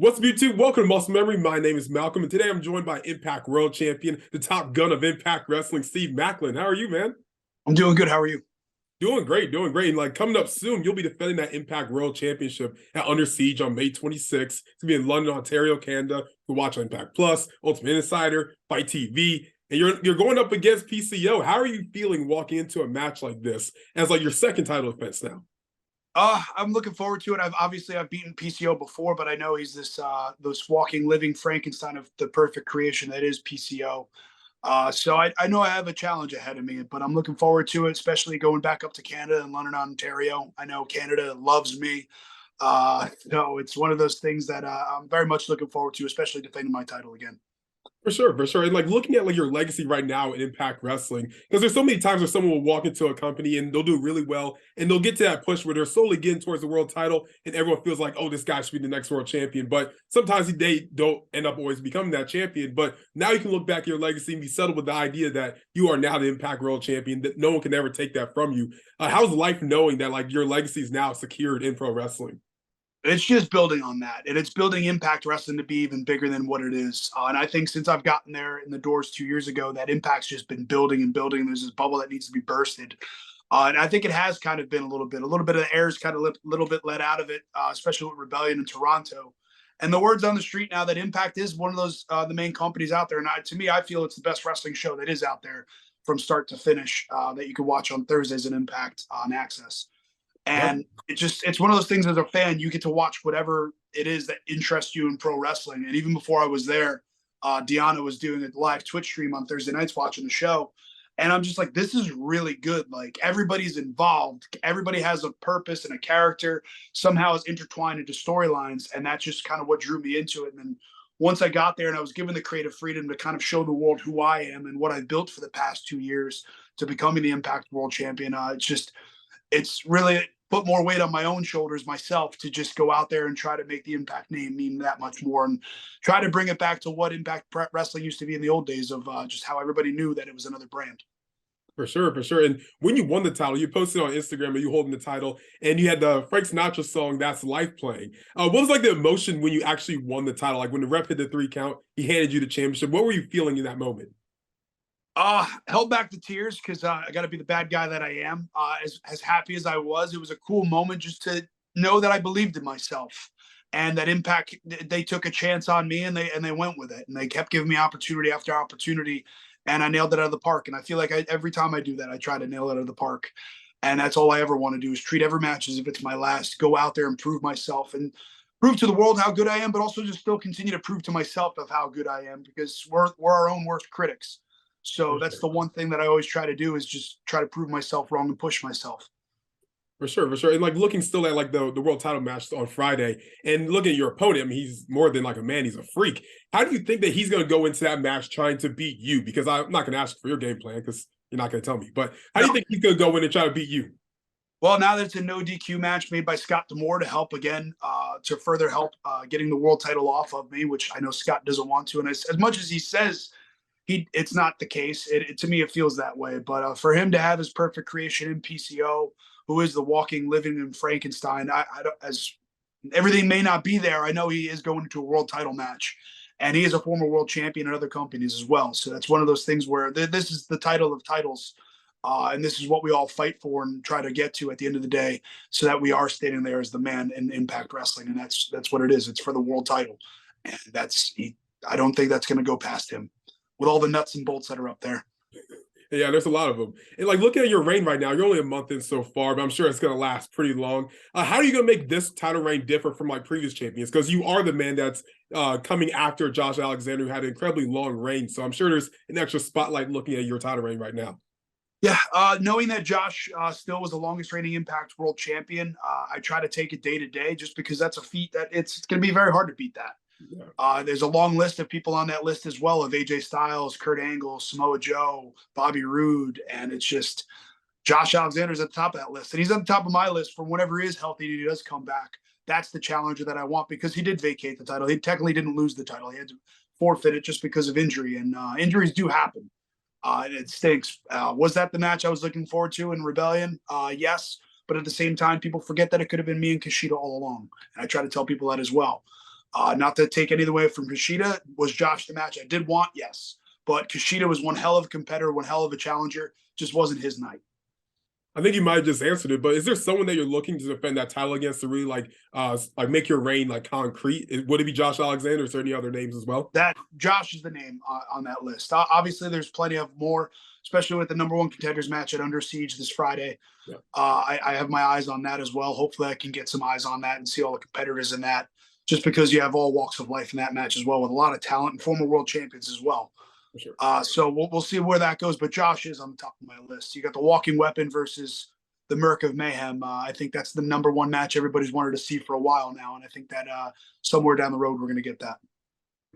What's up, YouTube? Welcome to Muscle Memory. My name is Malcolm, and today I'm joined by Impact World Champion, the top gun of Impact Wrestling, Steve Maclin. How are you, man? I'm doing good. How are you? Doing great, doing great. And like coming up soon, you'll be defending that Impact World Championship at Under Siege on May 26th. It's gonna be in London, Ontario, Canada. You can watch on Impact Plus, Ultimate Insider, Fight TV, and you're going up against PCO. How are you feeling walking into a match like this as like your second title defense now? I'm looking forward to it. I've beaten PCO before, but I know he's this walking, living Frankenstein of the perfect creation that is PCO. So I know I have a challenge ahead of me, but I'm looking forward to it, especially going back up to Canada and London, Ontario. I know Canada loves me. So it's one of those things that I'm very much looking forward to, especially defending my title again. For sure, for sure. And like looking at like your legacy right now in Impact Wrestling, because there's so many times where someone will walk into a company and they'll do really well and they'll get to that push where they're slowly getting towards the world title and everyone feels like, oh, this guy should be the next world champion. But sometimes they don't end up always becoming that champion. But now you can look back at your legacy and be settled with the idea that you are now the Impact World Champion, that no one can ever take that from you. How's life knowing that like your legacy is now secured in pro wrestling? It's just building on that, and it's building Impact Wrestling to be even bigger than what it is. And I think since I've gotten there in the doors 2 years ago, that Impact's just been building and building. There's this bubble that needs to be bursted, and I think it has kind of been a little bit of the air's kind of a little bit let out of it, especially with Rebellion in Toronto. And the word's on the street now that Impact is one of those the main companies out there. And to me, I feel it's the best wrestling show that is out there from start to finish that you can watch on Thursdays in Impact on Access. Yep. And it's one of those things as a fan, you get to watch whatever it is that interests you in pro wrestling. And even before I was there, Deanna was doing a live Twitch stream on Thursday nights watching the show. And I'm just like, this is really good. Like everybody's involved. Everybody has a purpose and a character somehow is intertwined into storylines. And that's just kind of what drew me into it. And then once I got there and I was given the creative freedom to kind of show the world who I am and what I've built for the past 2 years to becoming the Impact World Champion, it's really put more weight on my own shoulders myself to just go out there and try to make the Impact name mean that much more and try to bring it back to what Impact Wrestling used to be in the old days of just how everybody knew that it was another brand. For sure, for sure. And when you won the title, you posted on Instagram and you holding the title, and you had the Frank Sinatra song "That's Life" playing. What was like the emotion when you actually won the title? Like when the ref hit the 3 count, he handed you the championship. What were you feeling in that moment? Held back the tears because I got to be the bad guy that I am. As happy as I was, it was a cool moment just to know that I believed in myself and that Impact. They took a chance on me and they went with it and they kept giving me opportunity after opportunity, and I nailed it out of the park. And I feel like every time I do that, I try to nail it out of the park. And that's all I ever want to do is treat every match as if it's my last. Go out there and prove myself and prove to the world how good I am, but also just still continue to prove to myself of how good I am because we're our own worst critics. So that's the one thing that I always try to do is just try to prove myself wrong and push myself. For sure, for sure. And like looking still at like the world title match on Friday and looking at your opponent, I mean, he's more than like a man, he's a freak. How do you think that he's going to go into that match trying to beat you? Because I'm not going to ask for your game plan because you're not going to tell me. But how do you think he's going to go in and try to beat you? Well, now that it's a no DQ match made by Scott D'Amore to help again, to further help getting the world title off of me, which I know Scott doesn't want to. And as much as he says it's not the case. To me, it feels that way. But for him to have his perfect creation in PCO, who is the walking, living in Frankenstein, I don't, as everything may not be there, I know he is going into a world title match, and he is a former world champion in other companies as well. So that's one of those things where this is the title of titles, and this is what we all fight for and try to get to at the end of the day, so that we are standing there as the man in Impact Wrestling, and that's what it is. It's for the world title, and I don't think that's going to go past him with all the nuts and bolts that are up there. Yeah, there's a lot of them. And like looking at your reign right now, you're only a month in so far, but I'm sure it's going to last pretty long. How are you going to make this title reign different from like previous champions? Because you are the man that's coming after Josh Alexander, who had an incredibly long reign. So I'm sure there's an extra spotlight looking at your title reign right now. Yeah, knowing that Josh still was the longest reigning Impact World Champion, I try to take it day to day just because that's a feat that it's going to be very hard to beat that. Yeah. There's a long list of people on that list as well of AJ Styles, Kurt Angle, Samoa Joe, Bobby Roode, and it's just Josh Alexander's at the top of that list. And he's at the top of my list from whenever he is healthy and he does come back. That's the challenger that I want because he did vacate the title. He technically didn't lose the title. He had to forfeit it just because of injury, and injuries do happen. And it stinks. Was that the match I was looking forward to in Rebellion? Yes. But at the same time, people forget that it could have been me and Kushida all along. And I try to tell people that as well. Not to take anything away from Kushida. Was Josh the match I did want? Yes. But Kushida was one hell of a competitor, one hell of a challenger. Just wasn't his night. I think you might have just answered it, but is there someone that you're looking to defend that title against to really like make your reign like concrete? Would it be Josh Alexander? Is there any other names as well? That Josh is the name on that list. Obviously, there's plenty of more, especially with the number one contenders match at Under Siege this Friday. Yeah. I have my eyes on that as well. Hopefully, I can get some eyes on that and see all the competitors in that. Just because you have all walks of life in that match as well, with a lot of talent and former world champions as well. For sure. So we'll see where that goes. But Josh is on the top of my list. You got the Walking Weapon versus the Merc of Mayhem. I think that's the number one match everybody's wanted to see for a while now, and I think that somewhere down the road we're going to get that.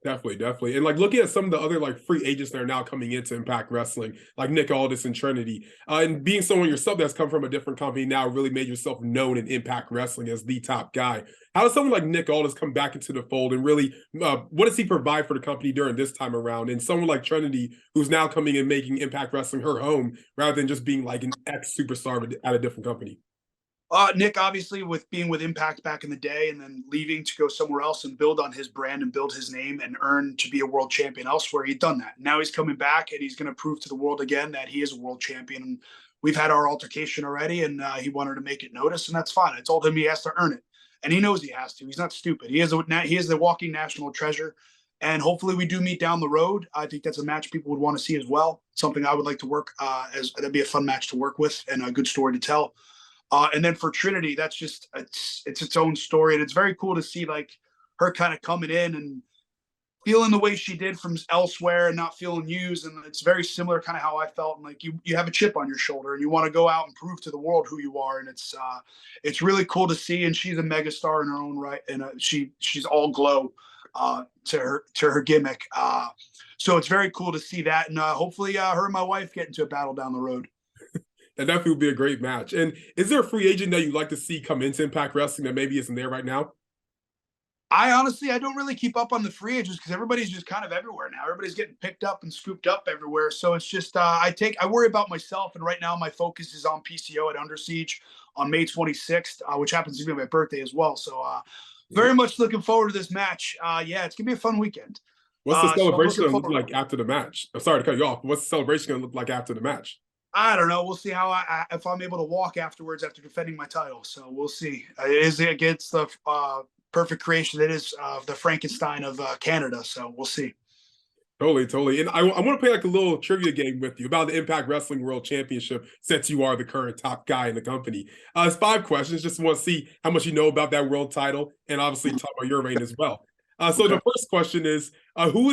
Definitely. And like looking at some of the other like free agents that are now coming into Impact Wrestling, like Nick Aldis and Trinity, and being someone yourself that's come from a different company now really made yourself known in Impact Wrestling as the top guy. How does someone like Nick Aldis come back into the fold and really, what does he provide for the company during this time around? And someone like Trinity, who's now coming and making Impact Wrestling her home rather than just being like an ex-superstar at a different company. Nick, obviously, with being with Impact back in the day and then leaving to go somewhere else and build on his brand and build his name and earn to be a world champion elsewhere, he'd done that. Now he's coming back and he's going to prove to the world again that he is a world champion. And we've had our altercation already, and he wanted to make it notice, and that's fine. I told him he has to earn it, and he knows he has to. He's not stupid. He is the walking national treasure, and hopefully we do meet down the road. I think that's a match people would want to see as well. Something I would like to work as that'd be a fun match to work with and a good story to tell. And then for Trinity, that's just it's its own story, and it's very cool to see like her kind of coming in and feeling the way she did from elsewhere and not feeling used. And it's very similar kind of how I felt. And like you have a chip on your shoulder and you want to go out and prove to the world who you are. And it's really cool to see. And she's a megastar in her own right. And she's all glow to her gimmick. So it's very cool to see that. And hopefully her and my wife get into a battle down the road. That definitely would be a great match. And is there a free agent that you'd like to see come into Impact Wrestling that maybe isn't there right now? I don't really keep up on the free agents because everybody's just kind of everywhere now. Everybody's getting picked up and scooped up everywhere. So it's just I worry about myself, and right now my focus is on PCO at Under Siege on May 26th, which happens to be my birthday as well. So very much looking forward to this match. Yeah, it's gonna be a fun weekend. What's the celebration gonna look like after the match? I'm sorry to cut you off. What's the celebration gonna look like after the match? I don't know. We'll see how if I'm able to walk afterwards after defending my title. So we'll see. It is against the perfect creation that is the Frankenstein of Canada. So we'll see. Totally. And I want to play like a little trivia game with you about the Impact Wrestling World Championship, since you are the current top guy in the company. It's 5 questions. Just want to see how much you know about that world title, and obviously talk about your reign as well. So the first question is, who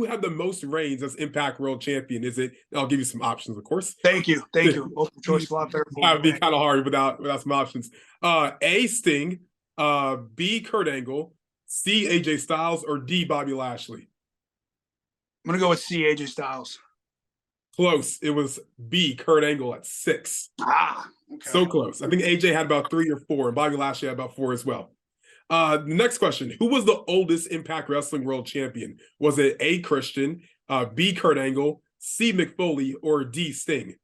had the most reigns as Impact World Champion? Is it? I'll give you some options, of course. Thank you. Multiple choice slot there. That would be kind of hard without some options. A, Sting, B, Kurt Angle, C, AJ Styles, or D, Bobby Lashley. I'm gonna go with C, AJ Styles. Close. It was B, Kurt Angle at 6. Okay. So close. I think AJ had about 3 or 4, and Bobby Lashley had about 4 as well. The next question: who was the oldest Impact Wrestling World Champion? Was it A, Christian, B, Kurt Angle, C, Mick Foley, or D, Sting?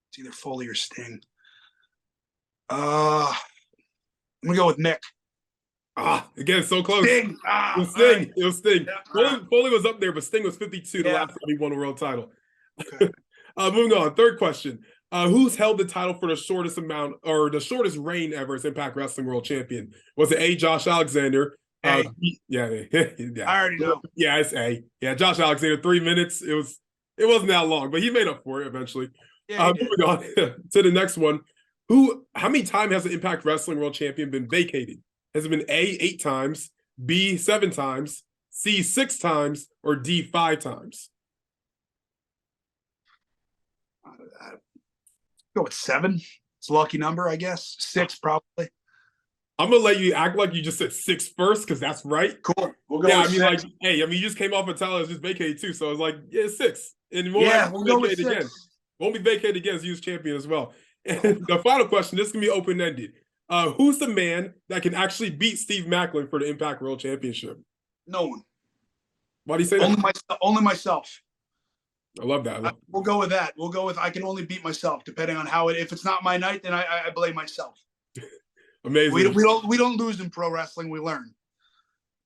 It's either Foley or Sting. I'm gonna go with Mick. Again, so close. Sting. It was Sting. Foley was up there, but Sting was 52 the last time he won a world title. Okay. Moving on. Third question. Who's held the title for the shortest amount or the shortest reign ever as Impact Wrestling World Champion? Was it A, Josh Alexander? A. Yeah. I already know. Yeah, it's A. Yeah, Josh Alexander, 3 minutes. It wasn't that long, but he made up for it eventually. Yeah, moving on to the next one. How many times has the Impact Wrestling World Champion been vacated? Has it been A, 8 times, B, 7 times, C, 6 times, or D, 5 times? Go with 7. It's a lucky number, I guess. 6 probably. I'm gonna let you act like you just said 6 first, because that's right. Cool. We'll go. Yeah, with 6. you just came off a title that's just vacated too, so I was like, yeah, 6. And we'll go with 6. Again. Won't be vacated again as U.S. champion as well. And the final question, this can be open ended. Who's the man that can actually beat Steve Maclin for the Impact World Championship? No one. Why do you say that? Only myself. I love that. We'll go with that. We'll go with I can only beat myself, depending on how if it's not my night, then I blame myself. Amazing. We don't lose in pro wrestling. We learn.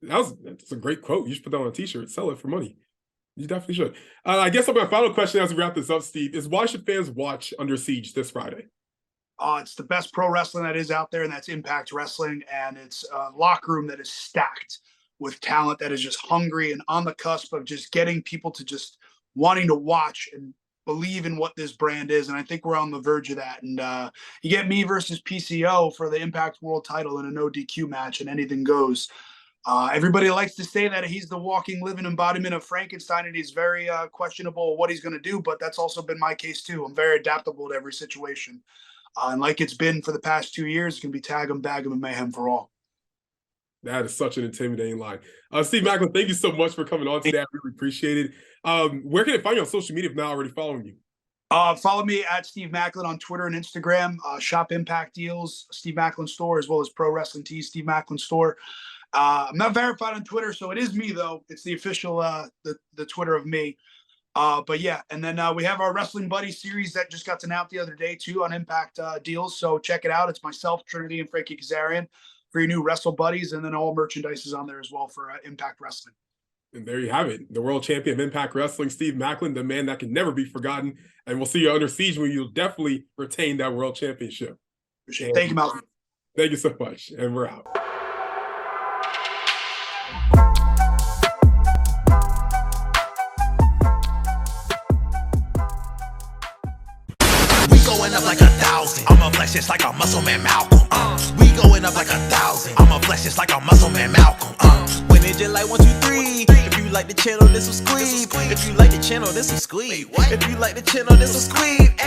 That's a great quote. You should put that on a t-shirt, sell it for money. You definitely should. I guess my final question as we wrap this up, Steve, is why should fans watch Under Siege this Friday? It's the best pro wrestling that is out there, and that's Impact Wrestling. And it's a locker room that is stacked with talent that is just hungry and on the cusp of just getting people to just wanting to watch and believe in what this brand is. And I think we're on the verge of that. And you get me versus PCO for the Impact World title in a no DQ match, and anything goes. Everybody likes to say that he's the walking, living embodiment of Frankenstein, and he's very questionable what he's going to do. But that's also been my case too. I'm very adaptable to every situation. And like it's been for the past 2 years, it's going to be tag 'em, bag 'em, and mayhem for all. That is such an intimidating line. Steve Maclin, thank you so much for coming on today. I really appreciate it. Where can I find you on social media if not already following you? Follow me at Steve Maclin on Twitter and Instagram. Shop Impact Deals, Steve Maclin Store, as well as Pro Wrestling Tees, Steve Maclin Store. I'm not verified on Twitter, so it is me though. It's the official the Twitter of me. But yeah, and then we have our Wrestling Buddy series that just got sent out the other day too on Impact Deals. So check it out. It's myself, Trinity, and Frankie Kazarian for your new Wrestle Buddies, and then all merchandise is on there as well for Impact Wrestling. And there you have it, the world champion of Impact Wrestling, Steve Maclin, the man that can never be forgotten. And we'll see you Under Siege when you'll definitely retain that world championship. Appreciate it. Thank you, Malcolm. Thank you so much, and we're out. Going up like 1,000. I'ma flex just like a muscle man Malcolm. We going up like 1,000. I'ma flex just like a muscle man Malcolm. When it just like 1, 2, 3. If you like the channel, this will squeeze. If you like the channel, this will squeeze. If you like the channel, this will squeeze.